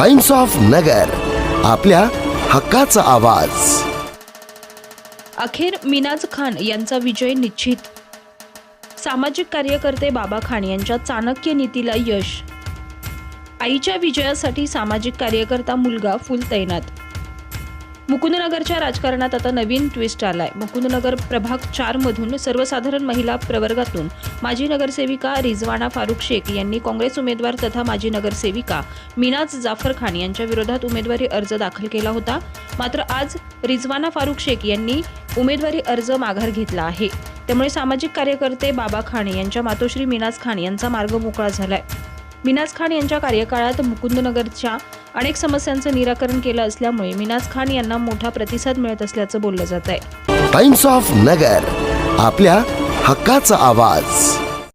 Times of नगर, आपल्या हक्काचा आवाज। अखेर मिनाज खान यांचा विजय निश्चित। सामाजिक कार्यकर्ते बाबा खान यांच्या चाणक्य नीतीला यश। आईच्या विजयासाठी सामाजिक कार्यकर्ता मुलगा फुल तैनात। मुकुंदनगरच्या राजकारणात आता नवीन ट्विस्ट आलाय। मुकुंदनगर प्रभाग 4 मधून सर्वसाधारण महिला प्रवर्गातून माजी नगरसेविका रिजवाना फारुक शेख यांनी काँग्रेस उमेदवार तथा माजी नगरसेविका मिनाज जाफर खान यांच्या विरोधात उमेदवारी अर्ज दाखल केला होता। मात्र आज रिजवाना फारुक शेख यांनी उमेदवारी अर्ज माघार घेतला आहे। त्यामुळे सामाजिक कार्यकर्ते बाबा खान यांच्या मातोश्री मिनाज खान यांचा मार्ग मोकळा झालाय। मिनाज खान यांच्या कार्यकाळात मुकुंदनगरच्या अनेक समस्यांचं निराकरण केलं असल्यामुळे मिनाज खान यांना मोठा प्रतिसाद मिळत असल्याचं बोललं जात आहे। टाइम्स ऑफ नगर, आपल्या हक्काचा आवाज।